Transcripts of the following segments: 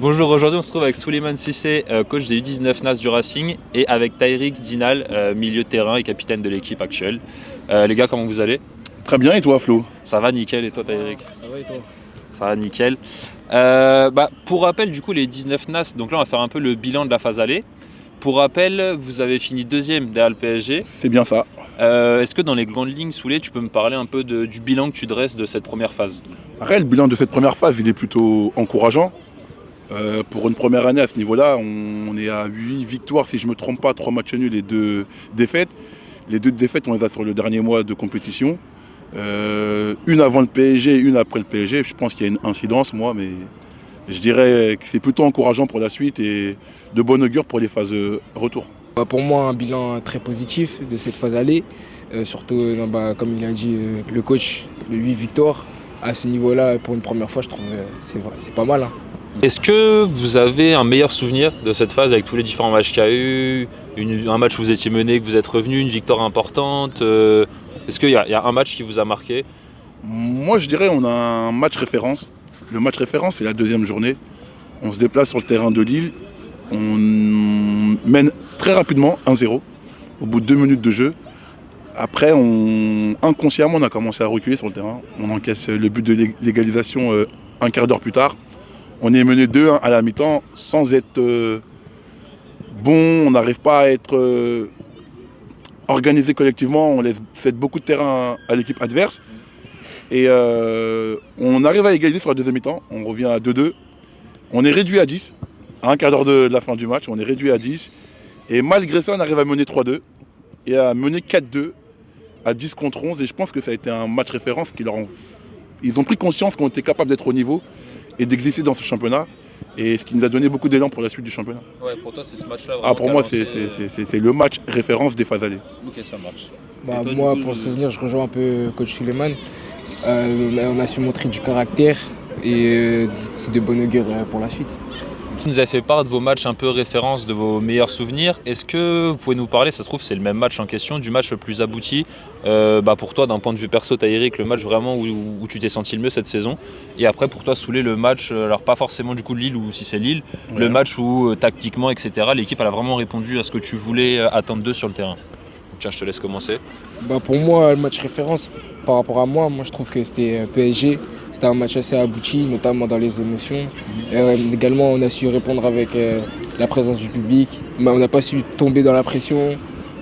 Bonjour, aujourd'hui on se trouve avec Souleymane Cissé, coach des U19 NAS du Racing, et avec Taïrik Dinal, milieu de terrain et capitaine de l'équipe actuelle. Les gars, comment vous allez? Très bien, et toi Flo? Ça va nickel, et toi Taïrik? Ça va et toi? Ça va nickel. Pour rappel, du coup, les 19 NAS, donc là on va faire un peu le bilan de la phase aller. Pour rappel, vous avez fini deuxième derrière le PSG. C'est bien ça. Est-ce que dans les grandes lignes, Soulé, tu peux me parler un peu du bilan que tu dresses de cette première phase? Après, le bilan de cette première phase, il est plutôt encourageant. Pour une première année à ce niveau-là, on est à 8 victoires, si je ne me trompe pas, 3 matchs nuls et 2 défaites. Les 2 défaites, on les a sur le dernier mois de compétition. Une avant le PSG, une après le PSG. Je pense qu'il y a une incidence, moi, mais je dirais que c'est plutôt encourageant pour la suite et de bon augure pour les phases retour. Pour moi, un bilan très positif de cette phase aller. Surtout, comme il a dit le coach, le 8 victoires. À ce niveau-là, pour une première fois, je trouve que c'est pas mal. Est-ce que vous avez un meilleur souvenir de cette phase avec tous les différents matchs qu'il y a eu, un match où vous étiez mené, que vous êtes revenu, une victoire importante Est-ce qu'il y a un match qui vous a marqué? Moi, je dirais on a un match référence. Le match référence, c'est la deuxième journée. On se déplace sur le terrain de Lille. On mène très rapidement 1-0 au bout de 2 minutes de jeu. Après, inconsciemment, on a commencé à reculer sur le terrain. On encaisse le but de l'égalisation un quart d'heure plus tard. On est mené 2-1 à la mi-temps sans être bon. On n'arrive pas à être organisé collectivement. On laisse beaucoup de terrain à l'équipe adverse. Et on arrive à égaliser sur la deuxième mi-temps. On revient à 2-2. On est réduit à 10. À un quart d'heure de la fin du match, on est réduit à 10. Et malgré ça, on arrive à mener 3-2 et à mener 4-2 à 10 contre 11. Et je pense que ça a été un match référence ils ont pris conscience qu'on était capable d'être au niveau et d'exister dans ce championnat. Et ce qui nous a donné beaucoup d'élan pour la suite du championnat. Ouais, pour toi, c'est ce match-là vraiment pour moi, c'est le match référence des phases allées. Ok, ça marche. Moi, pour le souvenir, je rejoins un peu coach Souleymane. On a su montrer du caractère et c'est de bon augure pour la suite. Vous nous avez fait part de vos matchs un peu référence, de vos meilleurs souvenirs. Est-ce que vous pouvez nous parler, ça se trouve c'est le même match en question, du match le plus abouti pour toi d'un point de vue perso, Taïrik, le match vraiment où tu t'es senti le mieux cette saison. Et après pour toi Soulé, le match, alors pas forcément du coup de Lille ou si c'est Lille, le match où tactiquement etc. l'équipe elle a vraiment répondu à ce que tu voulais attendre d'eux sur le terrain. Tiens, je te laisse commencer. Pour moi, le match référence par rapport à moi, je trouve que c'était PSG. C'était un match assez abouti, notamment dans les émotions. Également, on a su répondre avec la présence du public. On n'a pas su tomber dans la pression.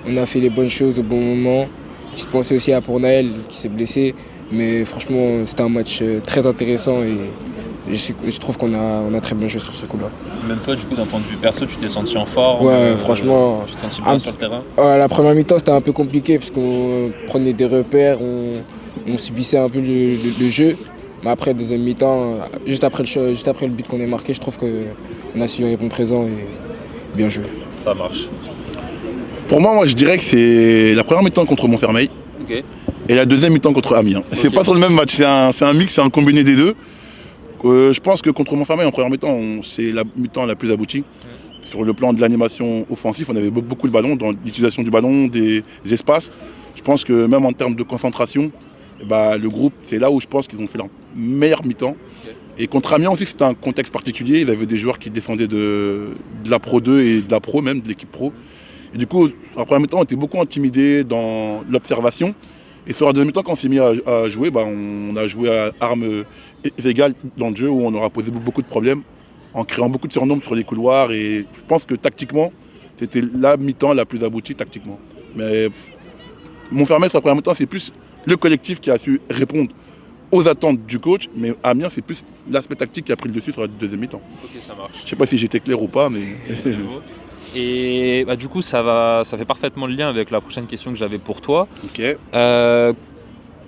On a fait les bonnes choses au bon moment. Petite pensée aussi à pour Naël qui s'est blessé. Mais franchement, c'était un match très intéressant et je trouve qu'on a très bien joué sur ce coup-là. Même toi, du coup, d'un point de vue perso, tu t'es senti en forme? Ouais, franchement. Tu t'es senti bien sur le terrain? La première mi-temps, c'était un peu compliqué parce qu'on prenait des repères, on subissait un peu le jeu. Mais après, deuxième mi-temps, juste après le but qu'on a marqué, je trouve qu'on a su répondre présent et bien joué. Ça marche. Pour moi, je dirais que c'est la première mi-temps contre Montfermeil et la deuxième mi-temps contre Amiens. C'est pas sur le même match, c'est un mix, c'est un combiné des deux. Je pense que contre Montfermeil, en première mi-temps, c'est la mi-temps la plus aboutie. Sur le plan de l'animation offensive, on avait beaucoup de ballons, dans l'utilisation du ballon, des espaces. Je pense que même en termes de concentration, le groupe, c'est là où je pense qu'ils ont fait leur meilleure mi-temps. Et contre Amiens aussi, c'était un contexte particulier. Il y avait des joueurs qui descendaient de la Pro 2 et de la Pro même, de l'équipe Pro. Et du coup, en première mi-temps, on était beaucoup intimidés dans l'observation. Et sur la deuxième mi-temps, quand on s'est mis à jouer, on a joué à armes égales dans le jeu où on aura posé beaucoup de problèmes en créant beaucoup de surnombres sur les couloirs. Et je pense que tactiquement, c'était la mi-temps la plus aboutie tactiquement. Mais Montfermeil, sur la première mi-temps, c'est plus le collectif qui a su répondre aux attentes du coach. Mais Amiens, c'est plus l'aspect tactique qui a pris le dessus sur la deuxième mi-temps. Ok, ça marche. Je ne sais pas si j'étais clair ou pas, mais... C'est beau. Et du coup, ça fait parfaitement le lien avec la prochaine question que j'avais pour toi. Ok.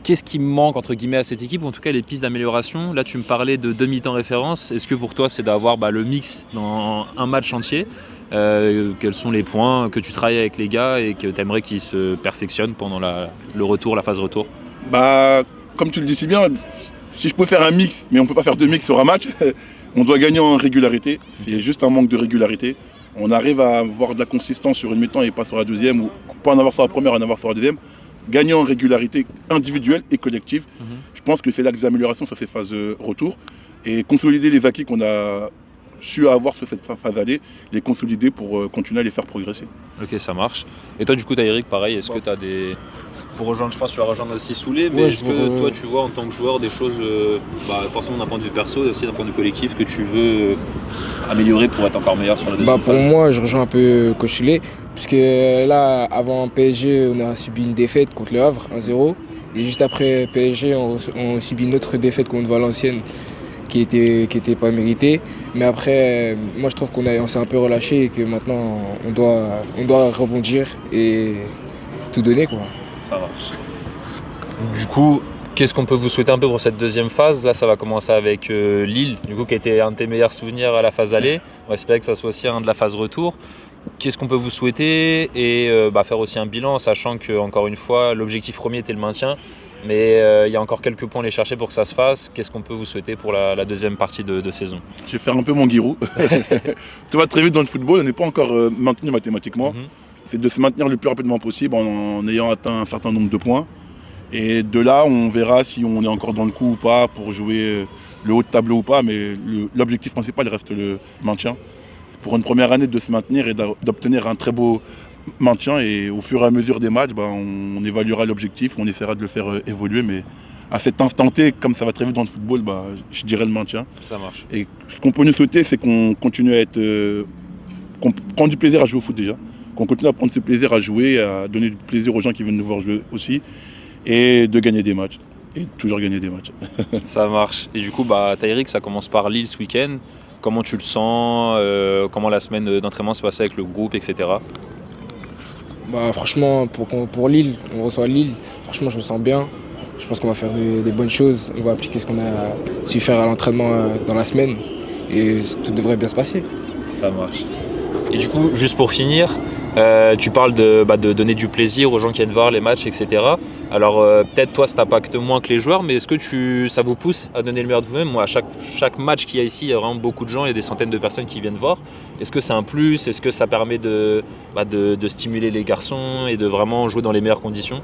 Qu'est-ce qui manque entre guillemets à cette équipe, ou en tout cas les pistes d'amélioration? Là tu me parlais de demi-temps référence, est-ce que pour toi c'est d'avoir le mix dans un match entier? Quels sont les points que tu travailles avec les gars et que tu aimerais qu'ils se perfectionnent pendant le retour, la phase retour? Comme tu le dis si bien, si je peux faire un mix, mais on ne peut pas faire deux mix sur un match, on doit gagner en régularité. C'est juste un manque de régularité. On arrive à avoir de la consistance sur une mi-temps et pas sur la deuxième, ou pas en avoir sur la première et en avoir sur la deuxième. Gagner en régularité individuelle et collective. Je pense que c'est là que des améliorations sur ces phases retour. Et consolider les acquis qu'on a su avoir sur cette phase aller, les consolider pour continuer à les faire progresser. Ok, ça marche. Et toi, du coup, Eric, pareil, est-ce que tu as des. Pour rejoindre, je pense que tu vas rejoindre aussi Soulé, mais est-ce que toi, tu vois en tant que joueur des choses, forcément d'un point de vue perso et aussi d'un point de vue collectif, que tu veux améliorer pour être encore meilleur sur la deuxième Pour phase? moi, je rejoins un peu Coach Soulé, puisque là, avant PSG, on a subi une défaite contre le Havre, 1-0. Et juste après PSG, on subi une autre défaite contre Valenciennes qui était pas méritée. Mais après, moi je trouve on s'est un peu relâché et que maintenant on doit rebondir et tout donner, quoi. Ça marche. Du coup, qu'est-ce qu'on peut vous souhaiter un peu pour cette deuxième phase? Là, ça va commencer avec Lille, du coup, qui a été un de tes meilleurs souvenirs à la phase aller. On va espérer que ça soit aussi un de la phase retour. Qu'est-ce qu'on peut vous souhaiter et faire aussi un bilan, sachant que, encore une fois, l'objectif premier était le maintien, mais il y a encore quelques points à aller chercher pour que ça se fasse. Qu'est-ce qu'on peut vous souhaiter pour la deuxième partie de saison? Je vais faire un peu mon Giroud. Tu vois, très vite dans le football, on n'est pas encore maintenu mathématiquement. C'est de se maintenir le plus rapidement possible en ayant atteint un certain nombre de points. Et de là, on verra si on est encore dans le coup ou pas pour jouer le haut de tableau ou pas. Mais l'objectif principal reste le maintien. Pour une première année, de se maintenir et d'obtenir un très beau maintien. Et au fur et à mesure des matchs, on évaluera l'objectif, on essaiera de le faire évoluer. Mais à cet instant T, comme ça va très vite dans le football, je dirais le maintien. Ça marche. Et ce qu'on peut nous souhaiter, c'est qu'on continue à être... qu'on prenne du plaisir à jouer au foot déjà. Qu'on continue à prendre ce plaisir à jouer, à donner du plaisir aux gens qui viennent nous voir jouer aussi. Et de gagner des matchs. Et toujours gagner des matchs. Ça marche. Et du coup, Eric, ça commence par Lille ce week-end. Comment tu le sens? Comment la semaine d'entraînement se passe avec le groupe, etc. Franchement, pour Lille, on reçoit Lille. Franchement, je me sens bien. Je pense qu'on va faire des bonnes choses. On va appliquer ce qu'on a su faire à l'entraînement dans la semaine. Et tout devrait bien se passer. Ça marche. Et du coup, juste pour finir, tu parles de donner du plaisir aux gens qui viennent voir les matchs, etc. Alors peut-être toi, ça t'impacte moins que les joueurs, mais est-ce que ça vous pousse à donner le meilleur de vous-même? Moi, à chaque match qu'il y a ici, il y a vraiment beaucoup de gens, il y a des centaines de personnes qui viennent voir. Est-ce que c'est un plus? Est-ce que ça permet de stimuler les garçons et de vraiment jouer dans les meilleures conditions?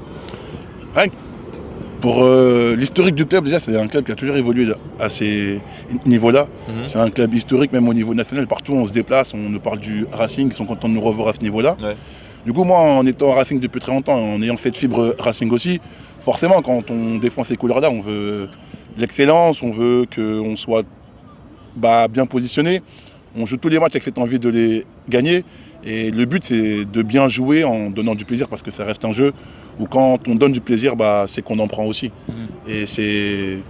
Pour l'historique du club, déjà, c'est un club qui a toujours évolué à ces niveaux-là. C'est un club historique, même au niveau national. Partout où on se déplace, on nous parle du Racing, ils sont contents de nous revoir à ce niveau-là. Ouais. Du coup, moi, en étant au Racing depuis très longtemps, en ayant cette fibre Racing aussi, forcément, quand on défend ces couleurs-là, on veut l'excellence, on veut qu'on soit bien positionné. On joue tous les matchs avec cette envie de les gagner. Et le but, c'est de bien jouer en donnant du plaisir, parce que ça reste un jeu où quand on donne du plaisir, c'est qu'on en prend aussi. Et c'est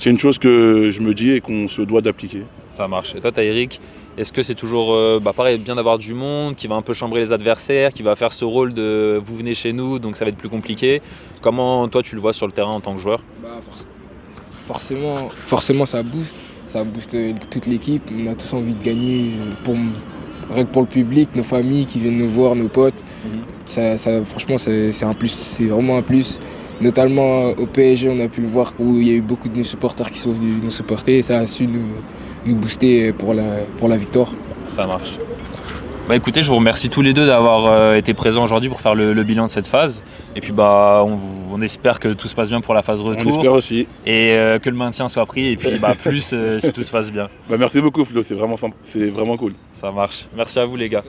une chose que je me dis et qu'on se doit d'appliquer. Ça marche. Et toi, Eric, est-ce que c'est toujours pareil, bien d'avoir du monde, qui va un peu chambrer les adversaires, qui va faire ce rôle de vous venez chez nous, donc ça va être plus compliqué? Comment toi, tu le vois sur le terrain en tant que joueur? Forcément, ça booste toute l'équipe. On a tous envie de gagner rien que pour le public, nos familles qui viennent nous voir, nos potes. Franchement, c'est un plus, c'est vraiment un plus. Notamment au PSG, on a pu le voir où il y a eu beaucoup de nos supporters qui sont venus nous supporter et ça a su nous booster pour la victoire. Ça marche. Écoutez, je vous remercie tous les deux d'avoir été présents aujourd'hui pour faire le bilan de cette phase. Et puis on espère que tout se passe bien pour la phase retour. On espère aussi. Et que le maintien soit pris. Et puis plus si tout se passe bien. Merci beaucoup Flo, c'est vraiment cool. Ça marche. Merci à vous les gars.